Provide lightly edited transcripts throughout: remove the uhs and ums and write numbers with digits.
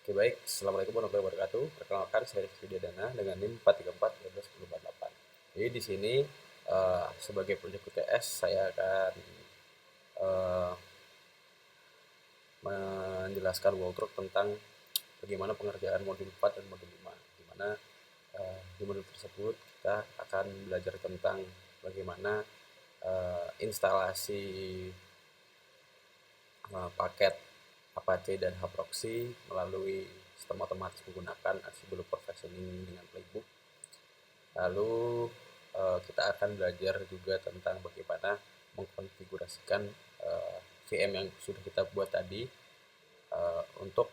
Oke baik, Assalamualaikum warahmatullahi wabarakatuh. Perkenalkan saya Rizky Dana dengan NIM 434 Jadi di sini sebagai proyek UTS saya akan eh, menjelaskan walkthrough tentang bagaimana pengerjaan modul 4 dan modul 5. Di mana di modul tersebut kita akan belajar tentang bagaimana instalasi paket Apache dan Hproxy melalui sistem otomatis menggunakan Ansible Provisioning dengan Playbook. Lalu kita akan belajar juga tentang bagaimana mengkonfigurasikan VM yang sudah kita buat tadi untuk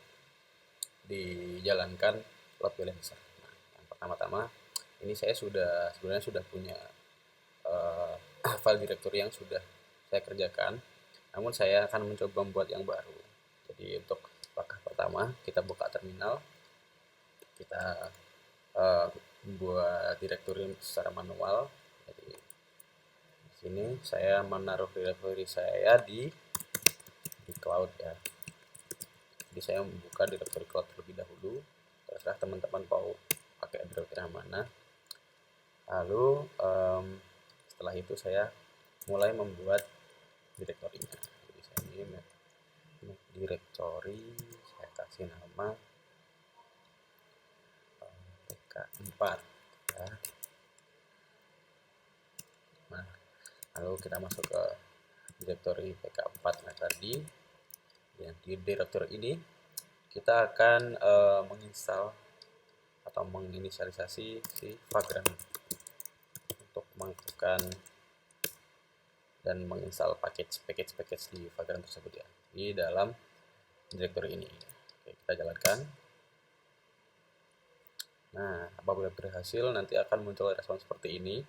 dijalankan load balancer. Nah, yang pertama-tama ini saya sebenarnya sudah punya file directory yang sudah saya kerjakan, namun saya akan mencoba membuat yang baru. Jadi untuk langkah pertama kita buka terminal, kita membuat directory secara manual. Jadi di sini saya menaruh directory saya di cloud ya. Jadi saya membuka directory cloud terlebih dahulu. Terserah teman-teman mau pakai directory yang mana. Lalu setelah itu saya mulai membuat direktorinya. Jadi saya ini directory, saya kasih nama PK4 ya. Nah, lalu kita masuk ke directory PK4 tadi. Ya, di directory ini kita akan menginstal atau menginisialisasi si Vagrant untuk mengaktifkan dan menginstal package di Vagrant tersebut ya di dalam directory ini. Oke, kita jalankan. Nah, apabila berhasil nanti akan muncul respon seperti ini.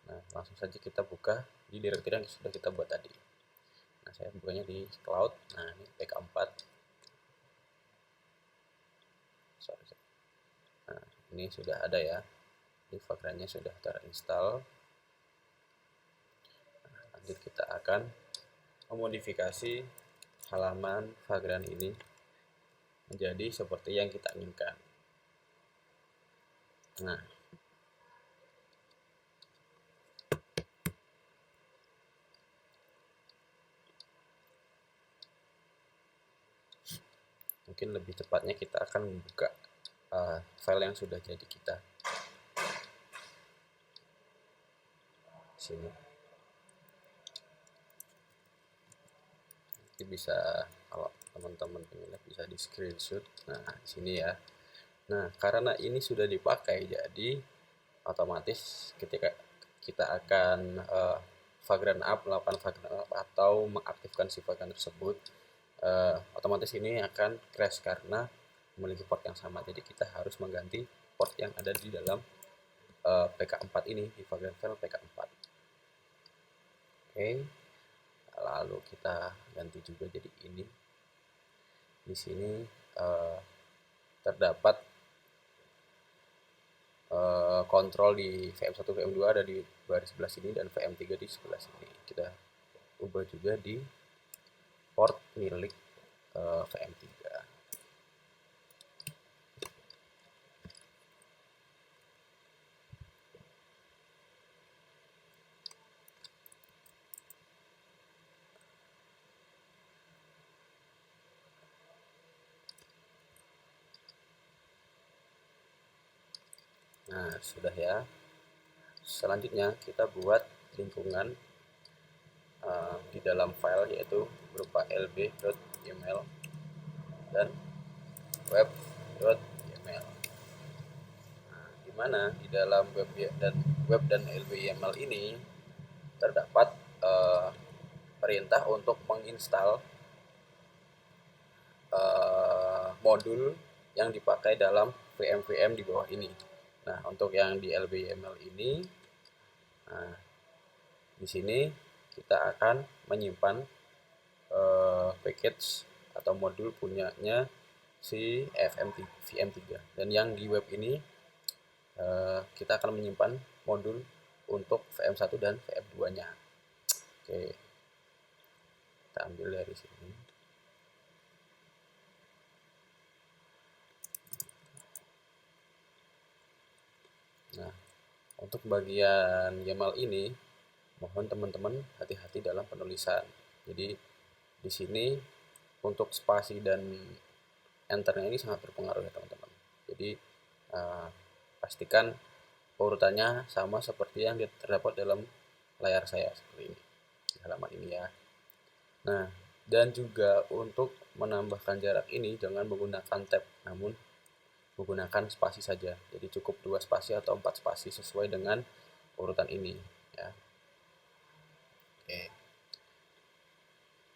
Nah, langsung saja kita buka di directory yang sudah kita buat tadi. Nah, saya bukanya di cloud. Nah, ini PK4. Nah, ini sudah ada ya. Di Vagrantnya sudah terinstall. Nah, lanjut kita akan memodifikasi halaman Vagrant ini menjadi seperti yang kita inginkan. Nah, mungkin lebih cepatnya kita akan membuka file yang sudah jadi kita sini. Nanti bisa kalau teman-teman pengen bisa di screenshot. Nah, di sini ya. Nah, karena ini sudah dipakai, jadi otomatis ketika kita akan Vagrant up, melakukan Vagrant up atau mengaktifkan si Vagrant tersebut, otomatis ini akan crash karena memiliki port yang sama. Jadi kita harus mengganti port yang ada di dalam PK4 ini, di Vagrant file PK4. Oke, lalu kita ganti juga jadi ini. Di sini terdapat kontrol di VM1, VM2 ada di baris sebelah sini dan VM3 di sebelah sini. Kita ubah juga di port milik VM3. Nah, sudah ya. Selanjutnya kita buat lingkungan di dalam file yaitu berupa lb.yml dan web.yml. Nah, di mana di dalam web dan lb.yml ini terdapat perintah untuk menginstal modul yang dipakai dalam VM-VM di bawah ini. Nah, untuk yang di lb.yml ini, nah, di sini kita akan menyimpan package atau modul punyanya si VM3 dan yang di web ini kita akan menyimpan modul untuk VM1 dan VM2-nya. Oke, kita ambil dari sini. Untuk bagian YAML ini, mohon teman-teman hati-hati dalam penulisan. Jadi di sini untuk spasi dan enternya ini sangat berpengaruh ya teman-teman. Jadi pastikan urutannya sama seperti yang terdapat dalam layar saya seperti ini, di halaman ini ya. Nah, dan juga untuk menambahkan jarak ini jangan menggunakan tab, namun menggunakan spasi saja. Jadi cukup 2 spasi atau 4 spasi sesuai dengan urutan ini ya. Oke.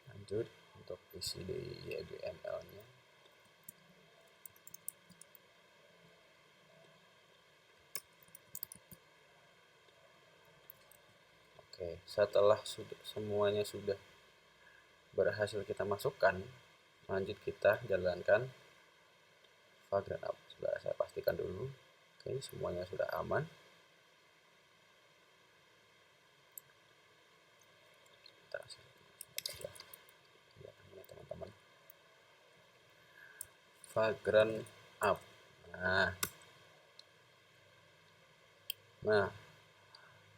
Lanjut untuk isi di YGML-nya. Oke, setelah semuanya sudah berhasil kita masukkan, lanjut kita jalankan Vagrant App. Sudah saya pastikan dulu. Oke, semuanya sudah aman. Kita ya, teman-teman. Vagrant App. Nah,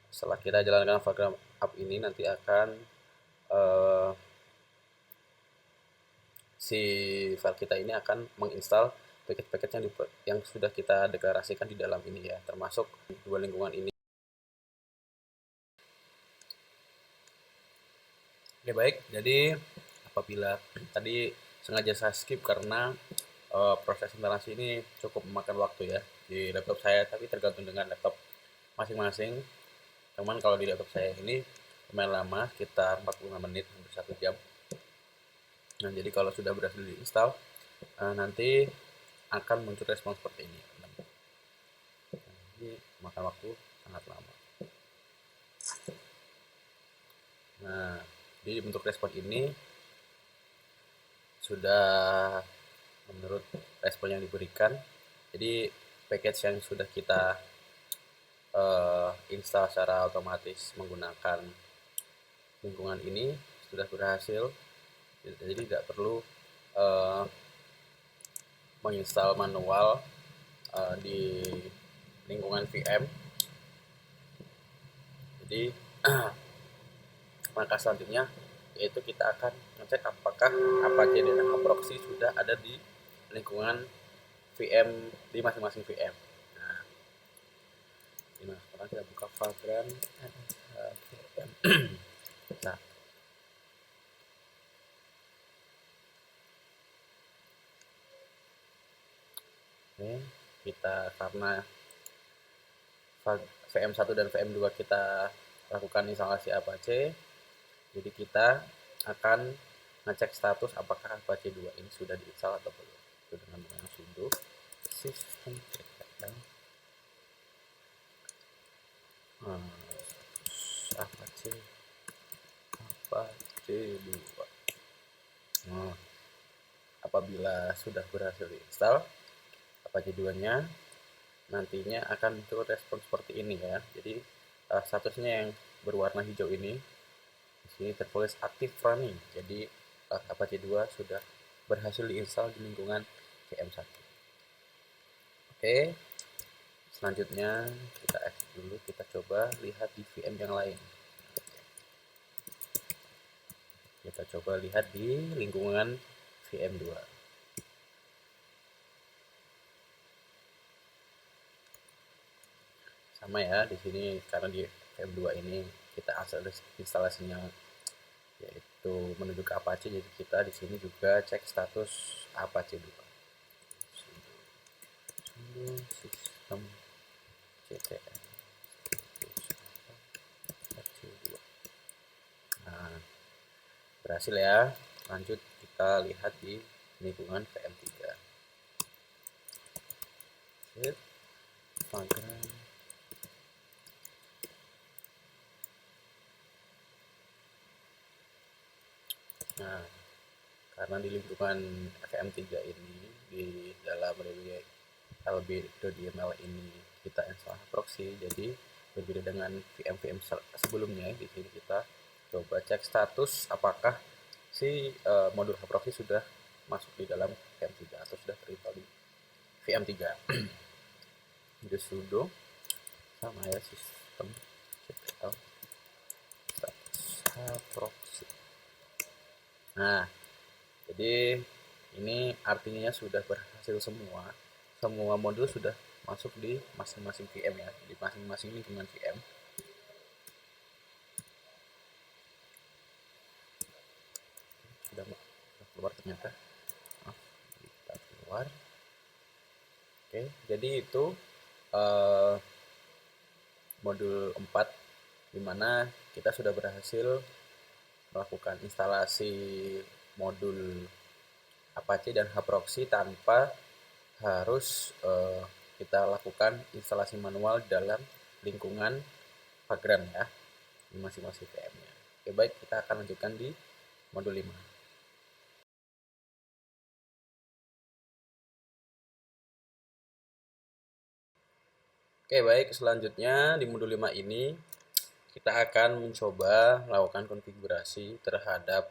setelah kita jalankan Vagrant App ini nanti akan si file kita ini akan menginstal paket-paket yang sudah kita deklarasikan di dalam ini ya, termasuk dua lingkungan ini. Oke, baik. Jadi apabila tadi sengaja saya skip karena proses instalasi ini cukup memakan waktu ya di laptop saya, tapi tergantung dengan laptop masing-masing. Cuman kalau di laptop saya ini lumayan lama, sekitar 45 menit hampir 1 jam. Nah, jadi kalau sudah berhasil diinstal, nanti akan muncul respon seperti ini. Ini makan waktu sangat lama. Nah, jadi bentuk respon ini sudah menurut respon yang diberikan. Jadi package yang sudah kita install secara otomatis menggunakan lingkungan ini sudah berhasil. Jadi tidak perlu menginstal manual di lingkungan VM. Jadi langkah selanjutnya yaitu kita akan ngecek apakah Apache dan Aproxy sudah ada di lingkungan VM di masing-masing VM. Nah, sekarang kita buka Vagrant VM. Nah, ini kita karena VM1 dan VM2 kita lakukan instalasi Apache, jadi kita akan ngecek status apakah Apache 2 ini sudah diinstal atau belum. Itu dengan menggunakan sudo system Apache 2. Nah, apabila sudah berhasil diinstal Apache 2-nya, nantinya akan muncul respon seperti ini ya. Jadi statusnya yang berwarna hijau ini, di sini tertulis active running. Jadi Apache 2 sudah berhasil diinstal di lingkungan VM1. Oke, selanjutnya kita exit dulu, kita coba lihat di VM yang lain. Kita coba lihat di lingkungan VM2. Sama ya, di sini karena di VM2 ini kita asal instalasinya yaitu menuju ke Apache, jadi kita di sini juga cek status Apache 2. Sudo system ctl Apache 2. Nah, berhasil ya. Lanjut kita lihat di lingkungan VM3. Vagrant. Nah, karena di lingkungan VM3 ini di dalam lb.yml ini kita install proxy, jadi berbeda dengan VM-VM sebelumnya. Di sini kita coba cek status apakah si modul proxy sudah masuk di dalam VM3 atau sudah terinstall di VM3. Jadi sudo sama ya, sistem ctl status proxy. Nah, jadi ini artinya sudah berhasil semua modul sudah masuk di masing-masing VM ya, di masing-masing lingkungan VM. Sudah keluar ternyata. Kita keluar. Oke, jadi itu modul 4 dimana kita sudah berhasil melakukan instalasi modul Apache dan Hproxy tanpa harus kita lakukan instalasi manual dalam lingkungan Vagrant ya, di masing-masing VM-nya. Oke, baik, kita akan lanjutkan di modul 5. Oke, baik, selanjutnya di modul 5 ini kita akan mencoba melakukan konfigurasi terhadap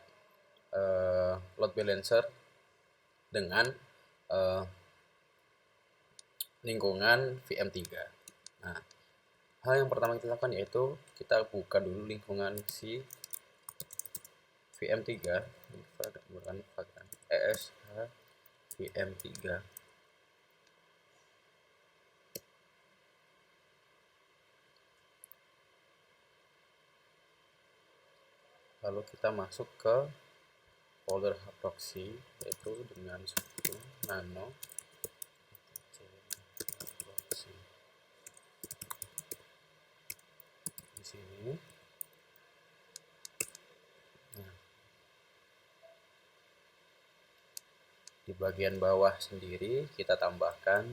load balancer dengan lingkungan VM3. Nah, hal yang pertama kita lakukan yaitu kita buka dulu lingkungan si VM3, bukan ESH VM3. Lalu kita masuk ke folder Hproxy, yaitu dengan sudo nano Hproxy di sini. Nah, di bagian bawah sendiri kita tambahkan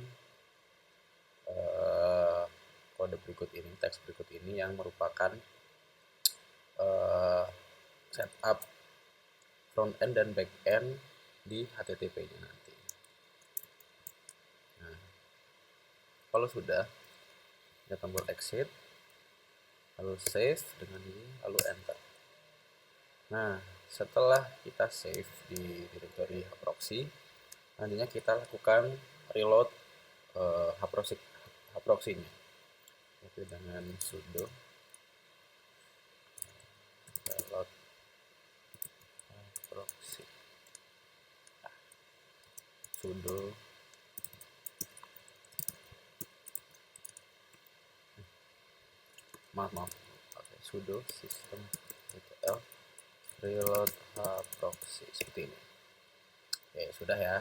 kode berikut ini, teks berikut ini yang merupakan setup front end dan back end di HTTP-nya nanti. Nah, kalau sudah, kita tombol exit, lalu save dengan ini, lalu enter. Nah, setelah kita save di directory Hproxy, nantinya kita lakukan reload Hproxy-nya, yaitu dengan sudo reload Hproxy, sudo sudo systemctl reload Hproxy seperti ini. Oke, sudah ya,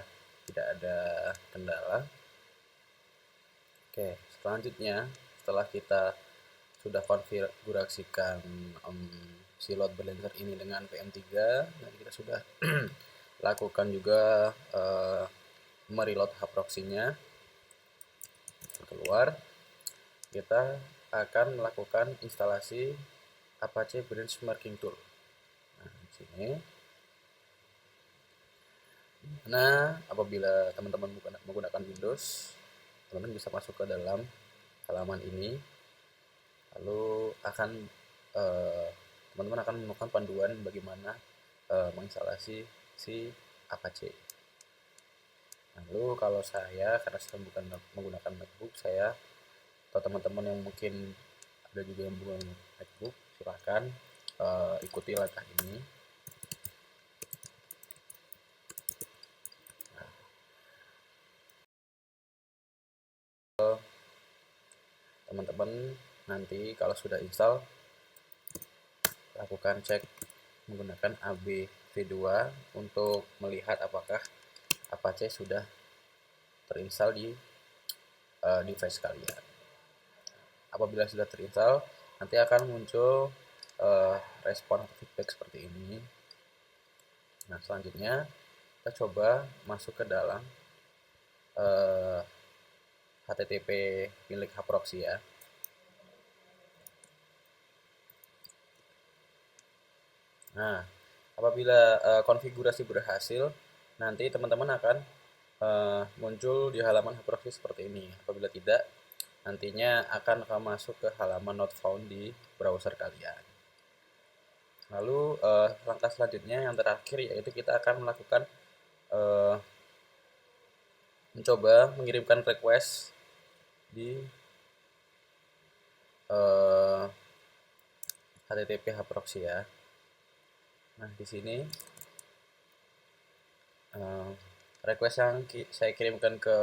tidak ada kendala. Oke, selanjutnya setelah kita sudah konfigurasikan si load balancer ini dengan VM3, dan kita sudah lakukan juga mereload Hproxy-nya keluar, kita akan melakukan instalasi Apache Benchmarking Tool. Nah, di sini. Nah, apabila teman-teman menggunakan Windows, teman-teman bisa masuk ke dalam halaman ini, lalu teman-teman akan menemukan panduan bagaimana menginstalasi si Apache. Lalu kalau saya, karena saya bukan menggunakan MacBook, saya atau teman-teman yang mungkin ada juga yang menggunakan MacBook, silahkan ikuti langkah ini. Teman-teman nanti kalau sudah install, lakukan cek menggunakan AB-V2 untuk melihat apakah Apache sudah terinstall di device kalian. Apabila sudah terinstall, nanti akan muncul respon atau feedback seperti ini. Nah, selanjutnya kita coba masuk ke dalam HTTP milik Hproxy ya. Nah, apabila konfigurasi berhasil, nanti teman-teman akan muncul di halaman Hproxy seperti ini. Apabila tidak, nantinya akan masuk ke halaman not found di browser kalian. Lalu langkah selanjutnya yang terakhir yaitu kita akan melakukan mencoba mengirimkan request di eh, HTTP proxy ya. Nah, di sini eh, request yang saya kirimkan ke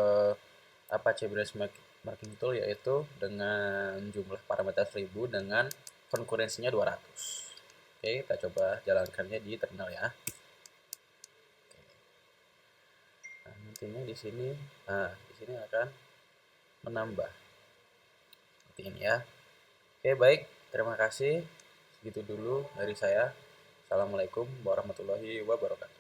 Apache Marking Tool yaitu dengan jumlah parameter 1000 dengan konkurensinya 200. Oke, kita coba jalankannya di terminal ya. Nah, nantinya di sini akan menambah seperti ini ya. Oke, baik. Terima kasih. Segitu dulu dari saya. Assalamualaikum warahmatullahi wabarakatuh.